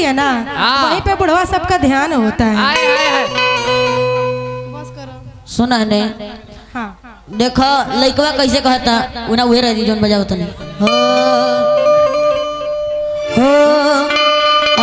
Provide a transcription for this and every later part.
है ना वहीं पे बुढ़वा सबका ध्यान होता है। सुना ने हाँ देखो लइकवा कैसे कहता उना उहे रही जोन बजावत नहीं हो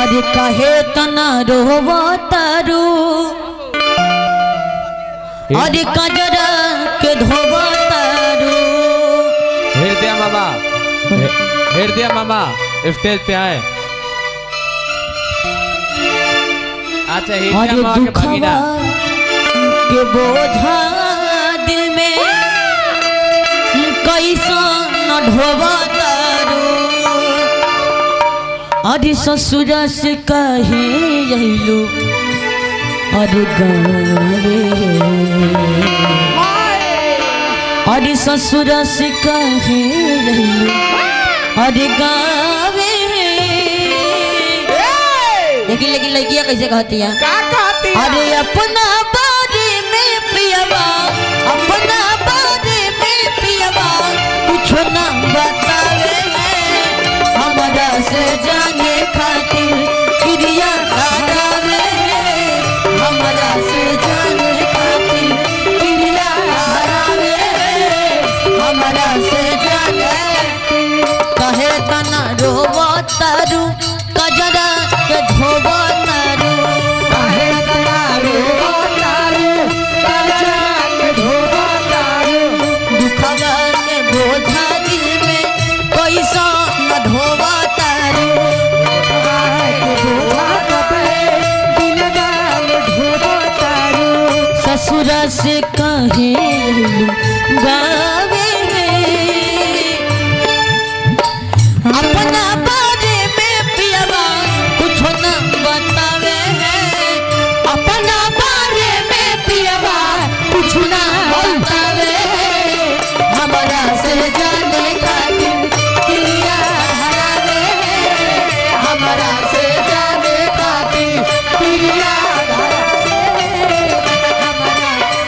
अरे कहे तना रोवा तारू अरे कजरा के धोवा तारू। हृदय मामा स्टेज पे आए। अच्छा अरे हृदय मामा के भगीना के बोझा दिल में कैसा न ढोवा तारू अरे ससुरा से कहे यहिलू अरे गावे अरे ससुरा से कहे यहिलू अरे गावे। लेकिन लड़कियां कैसे कहती हैं अरे अपना बारे में पियवा अपना बारे में पियवा कुछ ना बतावे हमारा से जाने खातिर क्रिया करावे हमारा से जाने खातिर क्रिया करावे हमारा से जाने कहे तना रोवा तारू कजरा के धोवा तारू कहे तना रोवा तारू कजरा के धोवा तारू दुखवा के बोझा दिल में कैसा न धोवा तारू ससुरा से कहे गावे अपना बारे में पियवा कुछ न बतावे अपना बारे में पियवा कुछ न बतावे हमारा से जाने खातिर क्रिया हरावे हमारा से जाने खातिर क्रिया हमारा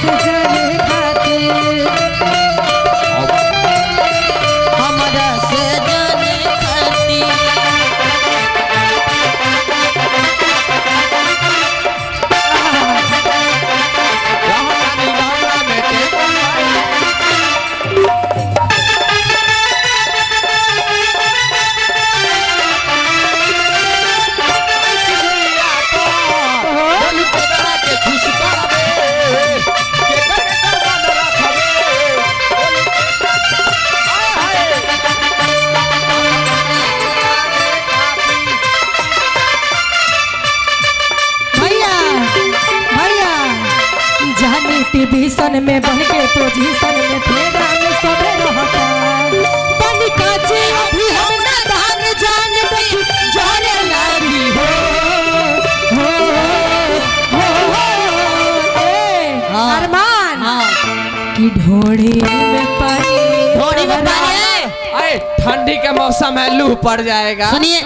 से जाने खातिर टीवीशन में बन के पोजीशन में फेरा में सबे रहता बन काचे अभी हम ना धान जान देखी जाने लागी हो अरमान की ढोड़ी में पानी ठंडी के मौसम है लू पड़ जाएगा। सुनिए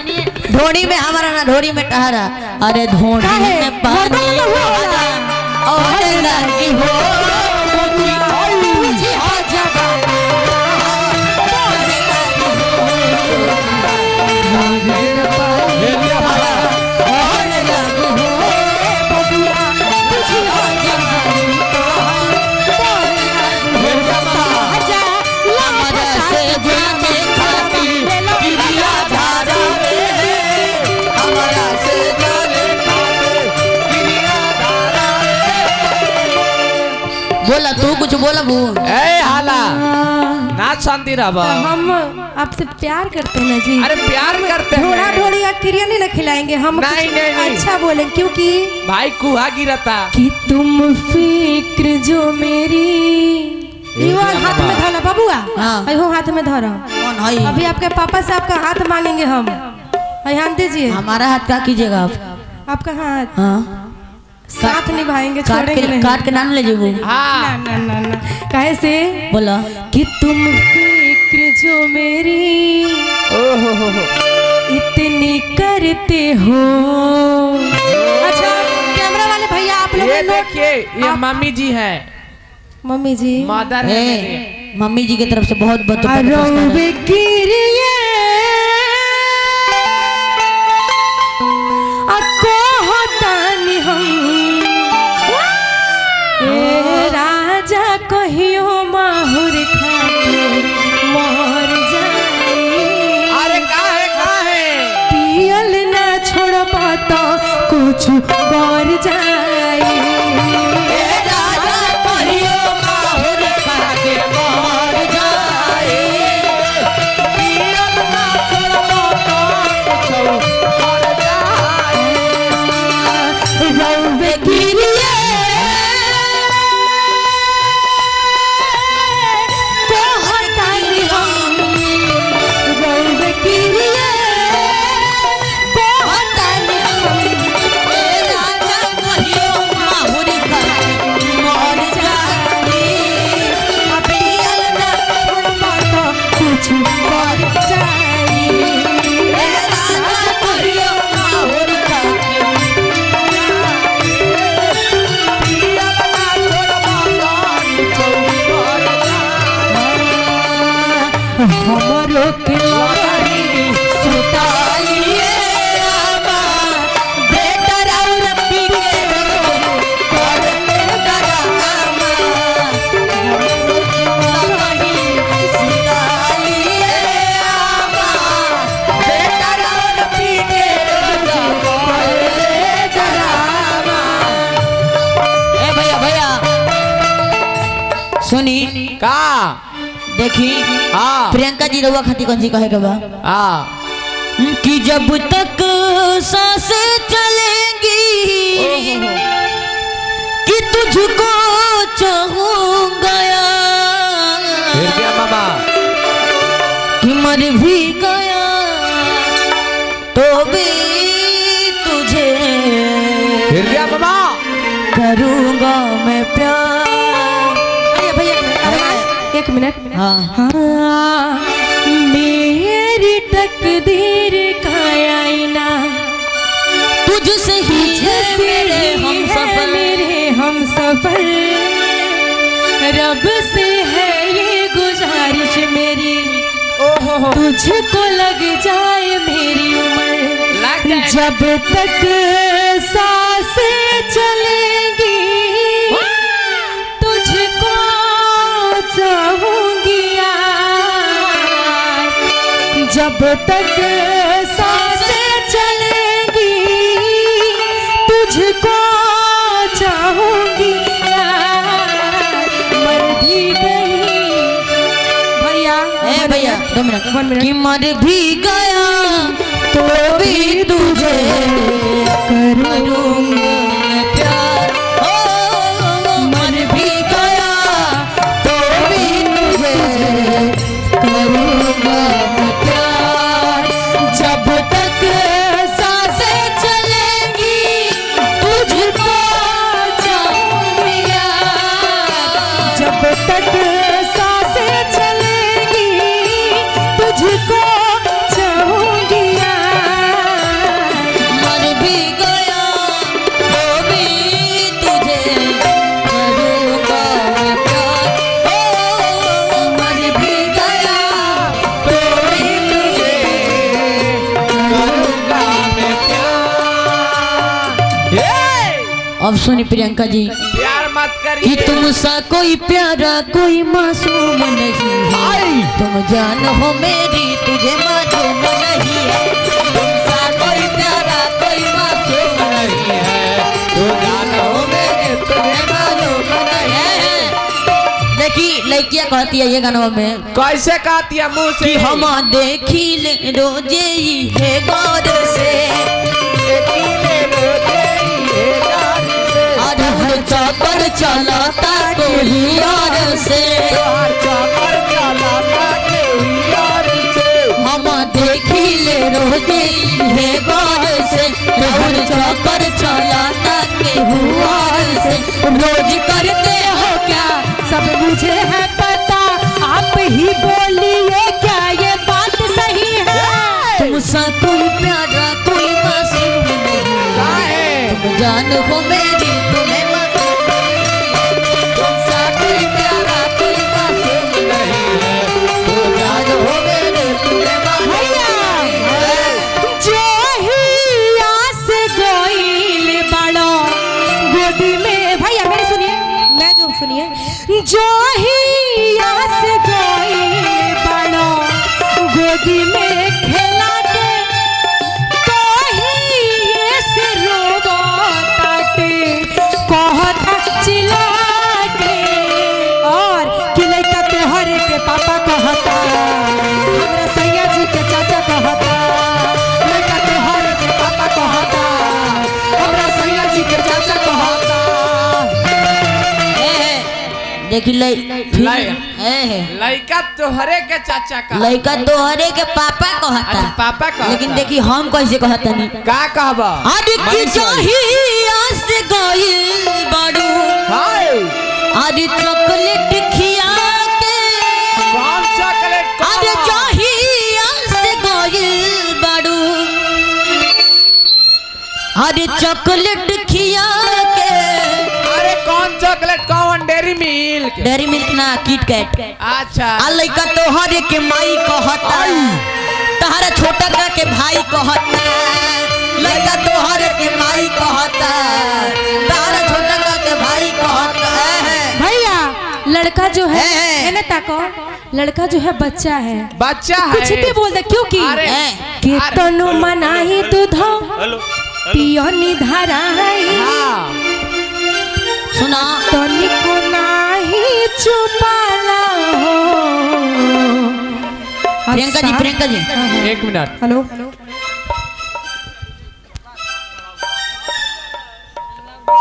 ढोड़ी में हमारा ना ढोड़ी में टहरा अरे ढोड़ी में पानी और लगी हो बोला तू कुछ बोला बू ए हाला नाच शांति रहा। हम आपसे प्यार करते हैं जी। अरे प्यार करते हैं ढोड़ा ढोड़ी क्रिया नहीं ना खिलाएंगे हम नहीं, नहीं। अच्छा बोले क्योंकि भाई कुहा गिरता कि तुम फिक्र जो मेरी हाथ में धरा बबुआ हो हाथ में धरा अभी आपके पापा से आपका हाथ मांगेंगे हम हाथ दीजिए। हमारा हाथ क्या कीजिएगा आप आपका हाथ हाँ साथ निभाएंगे काट के नाम ले जाओ। हाँ ना काहे से बोला कि तुम फिक्र जो मेरी इतनी करते हो। अच्छा कैमरा वाले भैया आप लोग ये देखिए ये मम्मी जी है मम्मी जी मदर है मम्मी जी की तरफ से बहुत बहुत कुछ गौर जाए राजा कहियो माहुर खाके मर जाए पियल ना छोड़बो तो मर जाए रौवे गिरिए को हटाई हम रौवे गिरिए को हटाई हम राजा कहियो माहुर खाके मर जाए पियल ना छोड़बो तो कुछ गौर जाए राजा कहियो माहुर खाके पियल ना छोड़बो तो मर हमरो के लड़ी सुतालिए आमा बेटा राउर पी के कर डरामा सुतालिए आमा बेटा राउर पी के कर डरामा। ए भैया भैया सुनी का देखी हाँ प्रियंका जी रउआ खाती कौन सी कहे के बा हाँ कि जब तक सांसें चलेंगी कि तुझको चाहूंगा हृदय मामा कि मर भी गया तो भी तुझे हृदय मामा करूंगा मैं प्यार। भैया भैया एक मिनट हाँ हाँ मेरी तकदीर का आईना तुझसे ही है मेरे हम सफर मेरे हम सफर रब से है ये गुजारिश मेरी तुझको लग जाए मेरी उम्र जब तक सांसें चलेंगी तुझको चाहूंगी यार जब तक सांसें चलेंगी तुझको चाहूंगी यार मर भी गई भैया ए भैया 2 मिनट 1 मिनट कि मर भी गया तो भी तुझे करूंगा मैं प्यार। ओ मर भी गया तो भी तुझे करूंगा मैं प्यार। जब तक सांसें चलेंगी तुझको चाहूंगी यार जब तक सांसें चलेंगी तुझको चाहूंगी यार मर भी गया तो भी तुझे करूंगा मैं प्यार। ओ मर भी गया तो भी तुझे करूंगा मैं ये अब सुनी प्रियंका जी प्यार मत कि करिए तुमसा कोई प्यारा कोई मासूम नहीं है तुम जान हो मेरी तुझे मालूम नहीं है तुमसा कोई प्यारा कोई मासूम नहीं है तुम जान हो मेरी तुझे मालूम नहीं है। देखी लड़कियां कहती है ये गानों में कैसे कहती है मुंह से कि हम देखी ले रोजे ही है गौर से अधर चौपर चलाता कोई और से हम देखी ले रोजे है गौर से अधर चौपर चलाता केहू और से रोज करते हो क्या सब मुझे है पता आप ही बोलिए क्या ये बात सही है तुमसा कोई प्यारा कोई मासूम नहीं है तुम जान हो मेरी तुम्हें मालूम तुमसा कोई प्यारा कोई मासूम नहीं है तुम जान हो मेरी तुम्हें मालूम जो ही आस गोइल बड़ो गोदी में भैया मेरे सुनिए मैं जो सुनिए जो ही आस गोइल बड़ो गोदी में खेला के तो ही ये से रोबो देखी लड़का तोहरे के चाचा का लड़का तोहरे के पापा कहता पापा का लेकिन देखी हम कैसे कहता नहीं का कहबा अरे की चाहिए से गइल बाड़ू अरे चॉकलेट खिया के कौन चॉकलेट अरे चाहिए से गइल बाड़ू अरे चॉकलेट खिया के अरे कौन चॉकलेट कौन डेयरी मिल्क ना किट कैट अच्छा आ लइका तोहरे के माई कहता तहरा छोटा का के भाई कहता लइका तोहरे के माई कहता तहरा छोटा का के भाई कहता भैया लड़का जो है है ना ताको लड़का जो है बच्चा है कुछ भी बोल दे क्योंकि कि तनु मनाही दूध पियो निधारा है सुना तनी को नाही चुपाला हो प्रियंका जी एक मिनट हेलो